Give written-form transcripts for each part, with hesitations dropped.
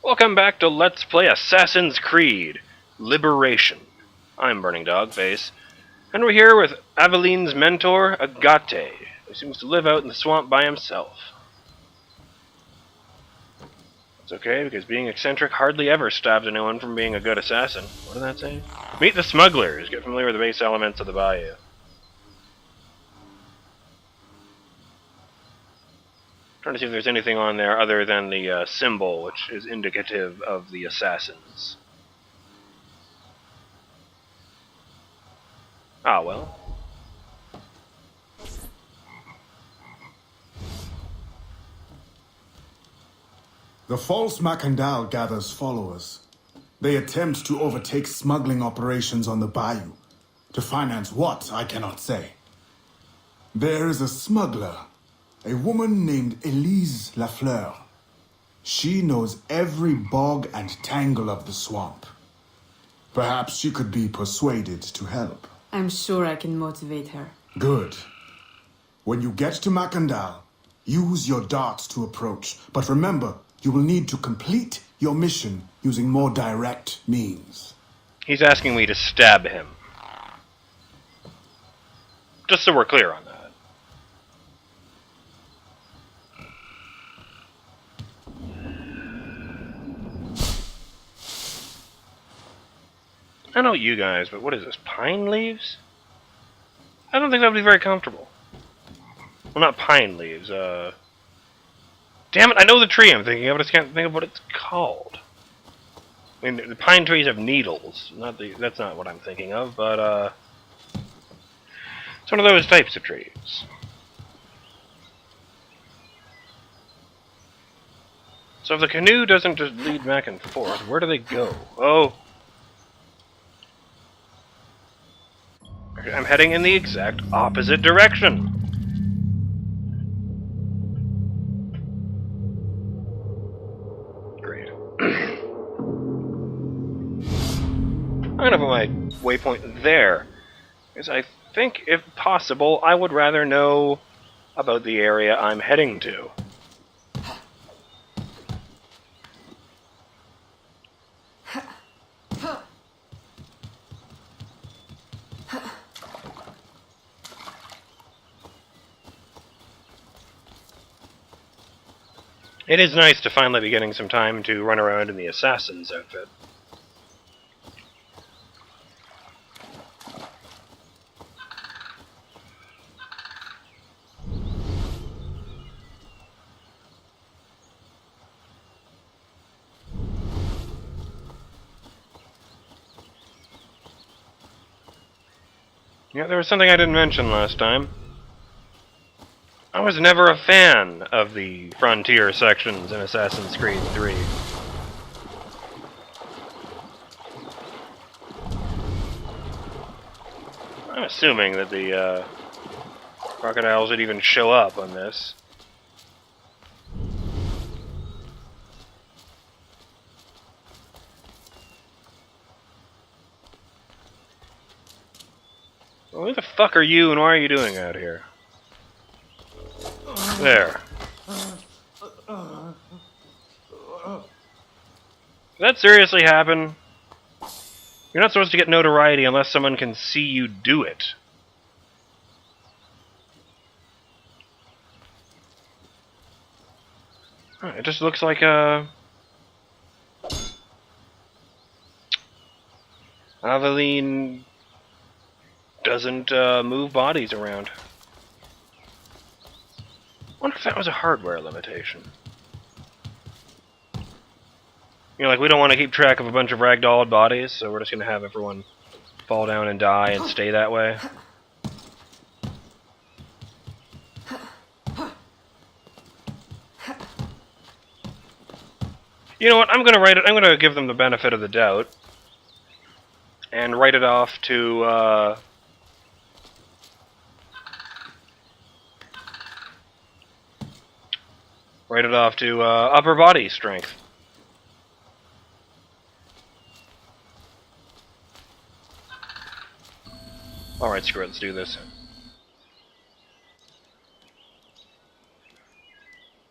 Welcome back to Let's Play Assassin's Creed Liberation. I'm BurningDogFace, and we're here with Aveline's mentor, Agate, who seems to live out in the swamp by himself. It's okay, because being eccentric hardly ever stops anyone from being a good assassin. What did that say? Meet the smugglers. Get familiar with the base elements of the bayou. Trying to see if there's anything on there other than the symbol, which is indicative of the assassins. Ah, well. The false Mackandal gathers followers. They attempt to overtake smuggling operations on the bayou. To finance what, I cannot say. There is a smuggler, a woman named Elise Lafleur. She knows every bog and tangle of the swamp. Perhaps she could be persuaded to help. I'm sure I can motivate her. Good. When you get to Mackandal, use your darts to approach. But remember, you will need to complete your mission using more direct means. He's asking me to stab him. Just so we're clear on that. I know you guys, but what is this, pine leaves? I don't think that would be very comfortable. Well, not pine leaves, Damn it, I know the tree I'm thinking of, but I just can't think of what it's called. I mean, the pine trees have needles. That's not what I'm thinking of, but, it's one of those types of trees. So if the canoe doesn't just lead back and forth, where do they go? Oh. I'm heading in the exact opposite direction. Great. I'm gonna put my waypoint there, because I think, if possible, I would rather know about the area I'm heading to. It is nice to finally be getting some time to run around in the assassin's outfit. Yeah, there was something I didn't mention last time. I was never a fan of the frontier sections in Assassin's Creed 3. I'm assuming that the crocodiles would even show up on this. Well, who the fuck are you and why are you doing out here? There. Did that seriously happen? You're not supposed to get notoriety unless someone can see you do it. It just looks like Aveline doesn't move bodies around. I wonder if that was a hardware limitation. You know, like, we don't want to keep track of a bunch of ragdolled bodies, so we're just going to have everyone fall down and die and stay that way. You know what, I'm going to give them the benefit of the doubt and write it off to, upper body strength. Alright, screw it, let's do this.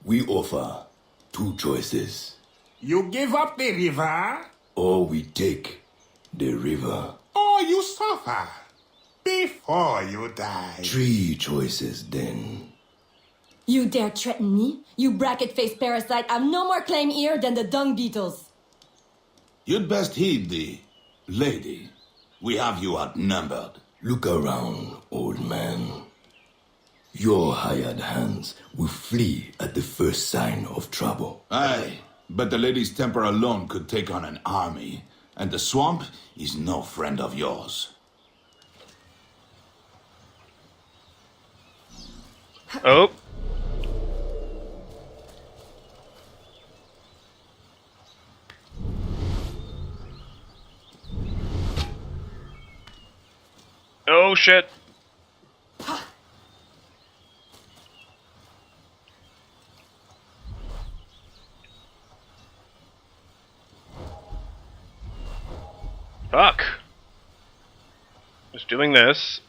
We offer two choices. You give up the river? Or we take the river. Or you suffer before you die? 3 choices then. You dare threaten me? You bracket-faced parasite, I've no more claim here than the dung beetles. You'd best heed thee. Lady, we have you outnumbered. Look around, old man. Your hired hands will flee at the first sign of trouble. Aye, but the lady's temper alone could take on an army, and the swamp is no friend of yours. Oh. Oh shit. Fuck. Just doing this.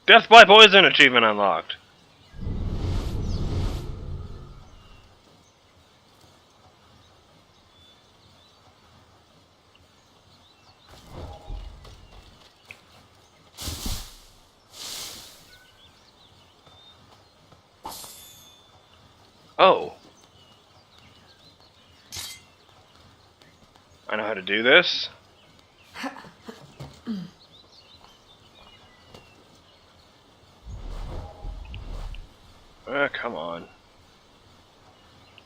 Death by poison achievement unlocked. Oh. I know how to do this. Come on.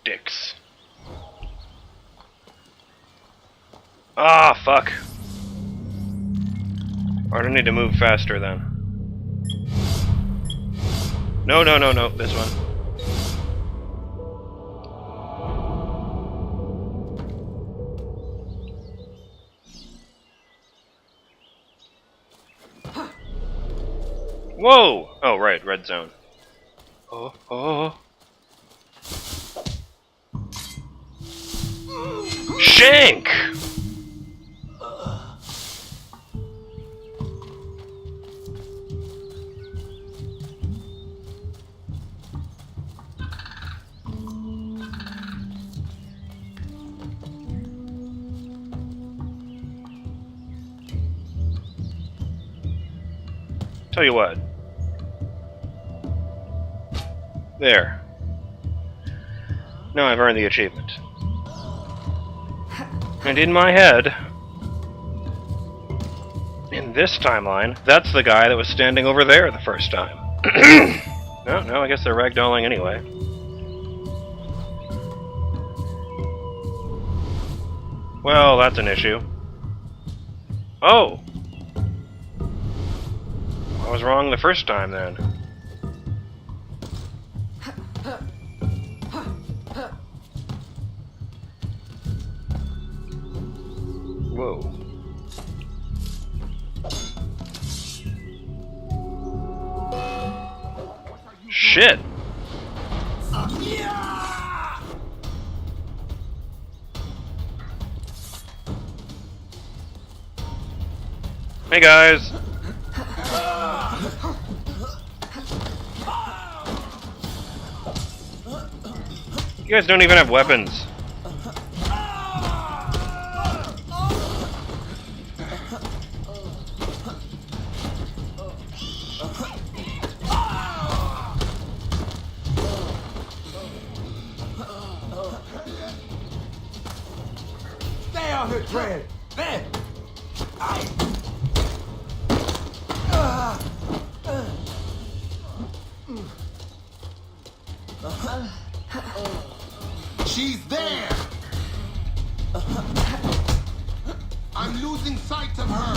Dicks. Ah, fuck. I don't need to move faster then. No, no, no, no, this one. Whoa! Oh, right, red zone. Oh, oh. Shank! Tell you what. There. Now I've earned the achievement. And in my head, in this timeline, that's the guy that was standing over there the first time. No, I guess they're ragdolling anyway. Well, that's an issue. Oh! I was wrong the first time then. Whoa. Shit! Hey guys! You guys don't even have weapons. Stay out here, Dread! There! She's there! I'm losing sight of her!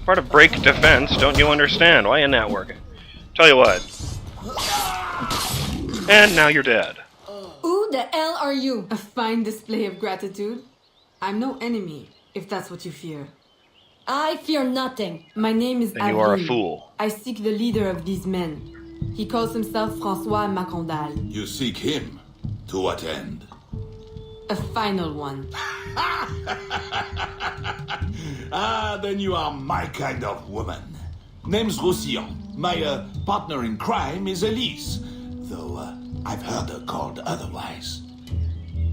Part of break defense, don't you understand? Why isn't that working? Tell you what. And now you're dead. Who the hell are you? A fine display of gratitude. I'm no enemy, if that's what you fear. I fear nothing. My name is Then you are a Aveline. fool. I seek the leader of these men. He calls himself François Mackandal. You seek him. To what end? A final one. Ah, then you are my kind of woman. Name's Roussillon. My partner in crime is Elise, though I've heard her called otherwise.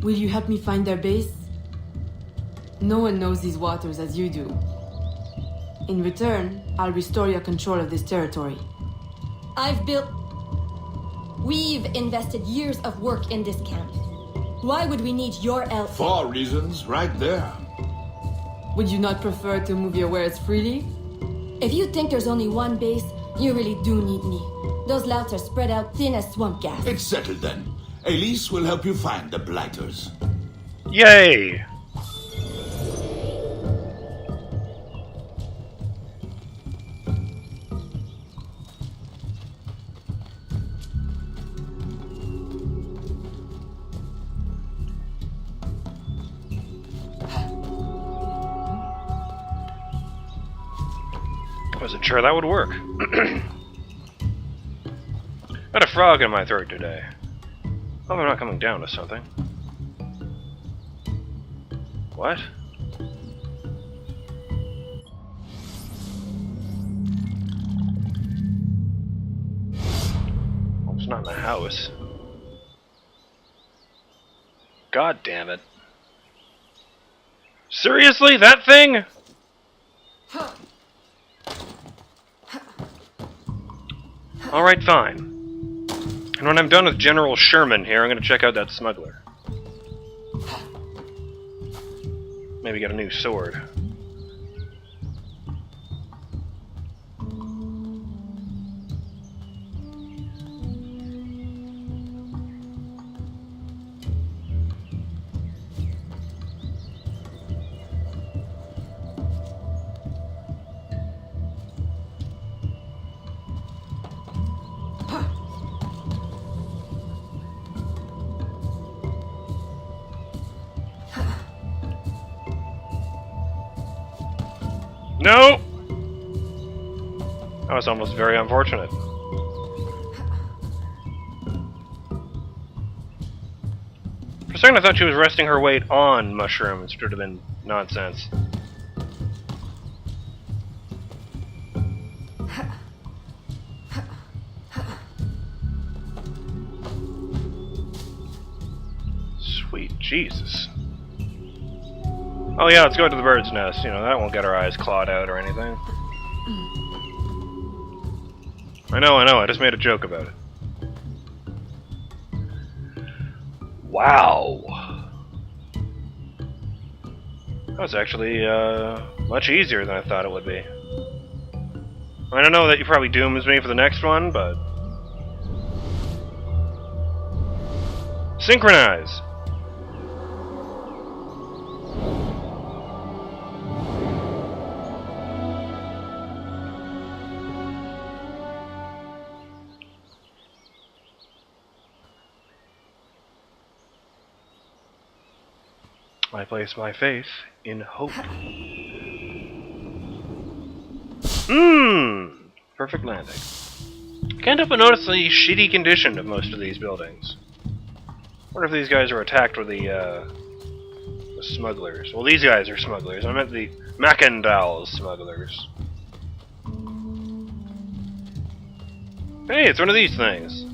Will you help me find their base? No one knows these waters as you do. In return, I'll restore your control of this territory. We've invested years of work in this camp. Why would we need your help? 4 reasons right there. Would you not prefer to move your wares freely? If you think there's only one base, you really do need me. Those louts are spread out thin as swamp gas. It's settled then. Elise will help you find the blighters. Yay! Wasn't sure that would work. Got a frog in my throat today. Hope I'm not coming down to something. What? Oh, it's not in the house. God damn it. Seriously? That thing? Alright, fine. And when I'm done with General Sherman here, I'm gonna check out that smuggler. Maybe get a new sword. No! That was almost very unfortunate. For a second I thought she was resting her weight on mushrooms, which would have been nonsense. Sweet Jesus. Oh yeah, let's go to the bird's nest. You know, that won't get our eyes clawed out or anything. I know, I just made a joke about it. Wow. That was actually much easier than I thought it would be. I don't know that you probably dooms me for the next one, but... Synchronize! I place my faith in hope. Perfect landing. Can't help but notice the shitty condition of most of these buildings. Wonder if these guys are attacked with the smugglers. Well, these guys are smugglers. I meant the Mackandal smugglers. Hey, it's one of these things.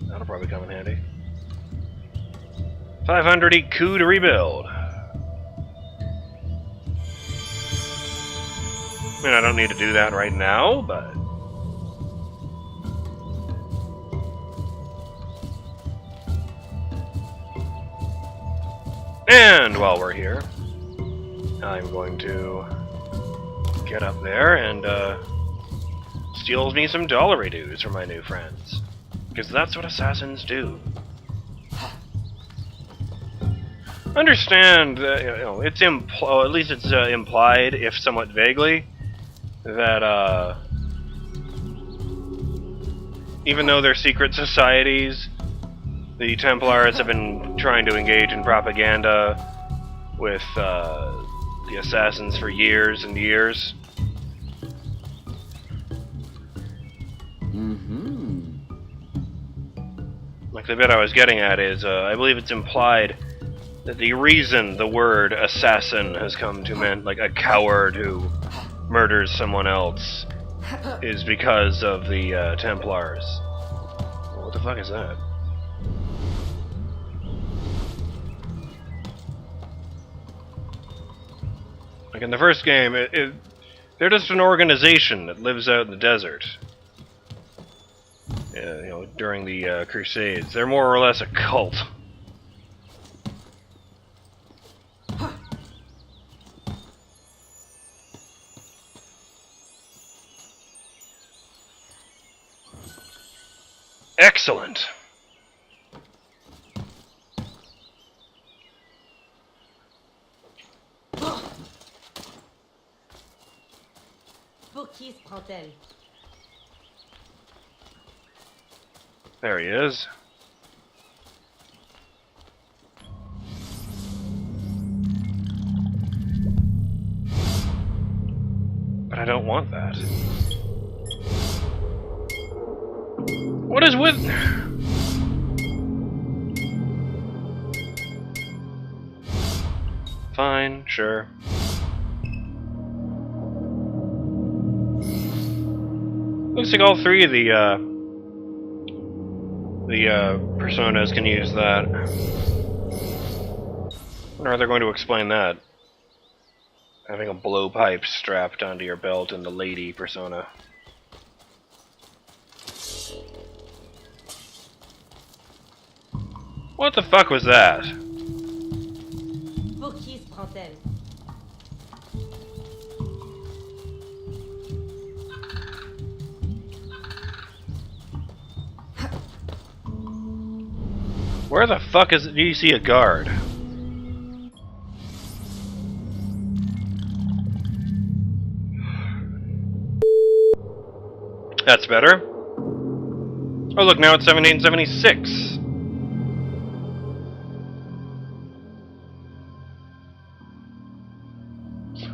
That'll probably come in handy. 500 EQ to rebuild. I mean, I don't need to do that right now, but... And while we're here, I'm going to get up there and steal me some dollary dues from my new friends. Because that's what assassins do. Understand that, you know, it's at least it's implied, if somewhat vaguely, that even though they're secret societies, the Templars have been trying to engage in propaganda with the assassins for years and years. Like the bit I was getting at is, I believe it's implied that the reason the word assassin has come to mean like a coward who murders someone else is because of the Templars. What the fuck is that? Like in the first game, they're just an organization that lives out in the desert. You know, during the Crusades, they're more or less a cult. Excellent. Pour qui se prend-elle? There he is. But I don't want that. What is with... Fine, sure. Looks like all three of the personas can use that. I wonder how they're going to explain that. Having a blowpipe strapped onto your belt in the lady persona. What the fuck was that? Pour qui se prend-elle? Where the fuck do you see a guard? That's better. Oh look, now it's 1776.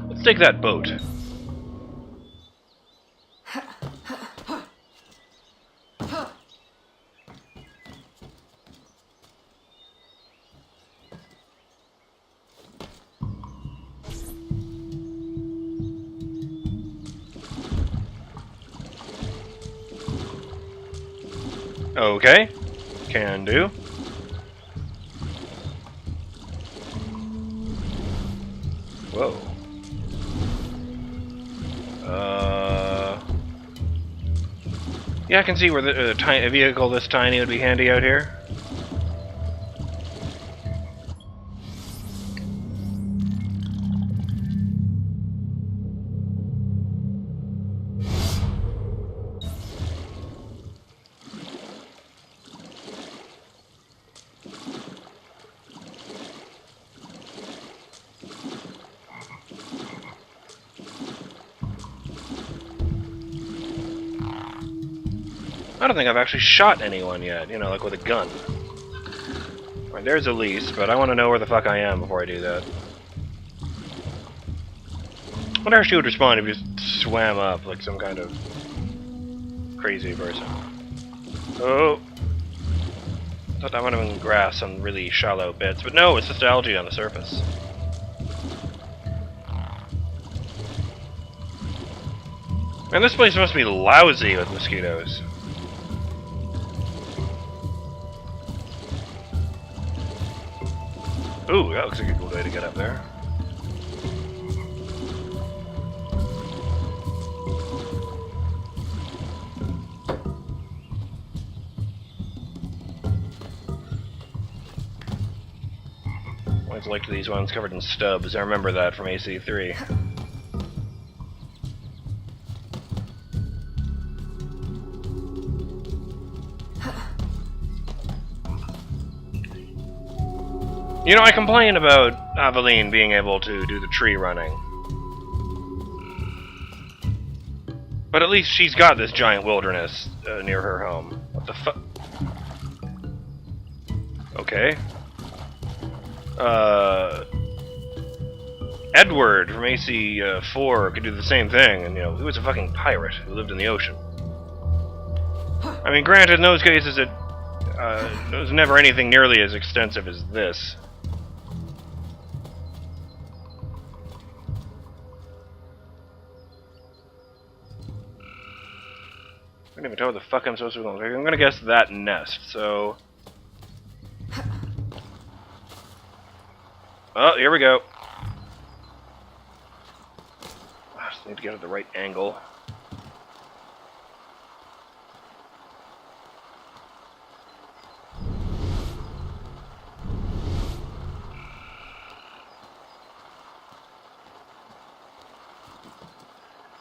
Let's take that boat. Okay, can do. Whoa. Yeah, I can see where a vehicle this tiny would be handy out here. I don't think I've actually shot anyone yet, you know, like with a gun. Right, there's Elise, but I want to know where the fuck I am before I do that. I wonder how she would respond if you just swam up like some kind of crazy person. Oh! I thought that might have been grass on really shallow bits, but no, it's just algae on the surface. Man, this place must be lousy with mosquitoes. Ooh, that looks like a good way to get up there. Always liked these ones covered in stubs. I remember that from AC3. You know, I complain about Aveline being able to do the tree running. But at least she's got this giant wilderness near her home. What the fuck? Okay. Edward from AC4 could do the same thing, and you know, he was a fucking pirate who lived in the ocean. I mean, granted, in those cases it was never anything nearly as extensive as this. I don't even know where the fuck I'm supposed to be going. I'm gonna guess that nest, so... Oh, here we go. I just need to get at the right angle.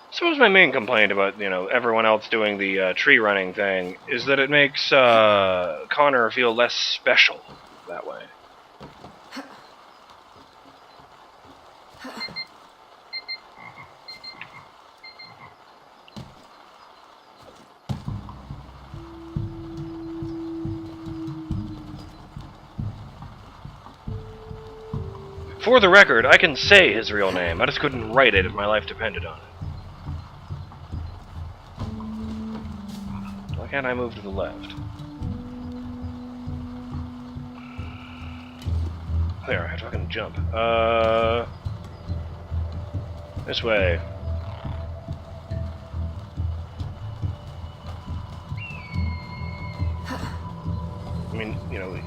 I suppose my main complaint about, you know, everyone else doing the tree running thing is that it makes Connor feel less special that way. For the record, I can say his real name. I just couldn't write it if my life depended on it. Why can't I move to the left? There, I have to fucking jump. This way. I mean, you know,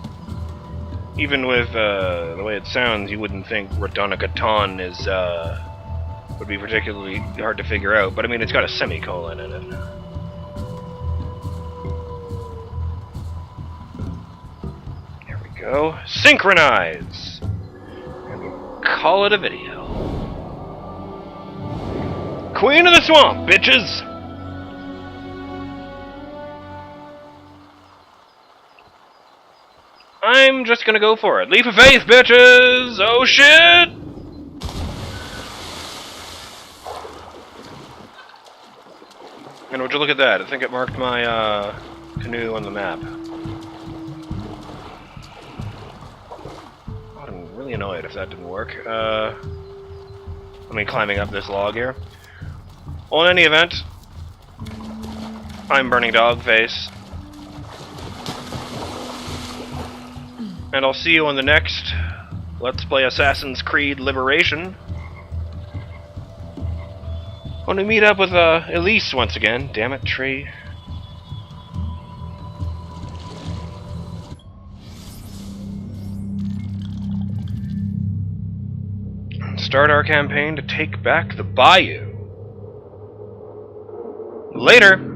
even with the way it sounds, you wouldn't think Radonagatan is would be particularly hard to figure out. But I mean, it's got a semicolon in it. Here we go. Synchronize, and we'll call it a video. Queen of the Swamp, bitches. I'm just gonna go for it. Leap of faith, bitches! Oh shit! And would you look at that? I think it marked my canoe on the map. I'm really annoyed if that didn't work. I mean, climbing up this log here. Well, in any event, I'm BurningDogFace. And I'll see you on the next Let's Play Assassin's Creed Liberation. When we meet up with Elise once again. Damn it, tree. And start our campaign to take back the bayou. Later!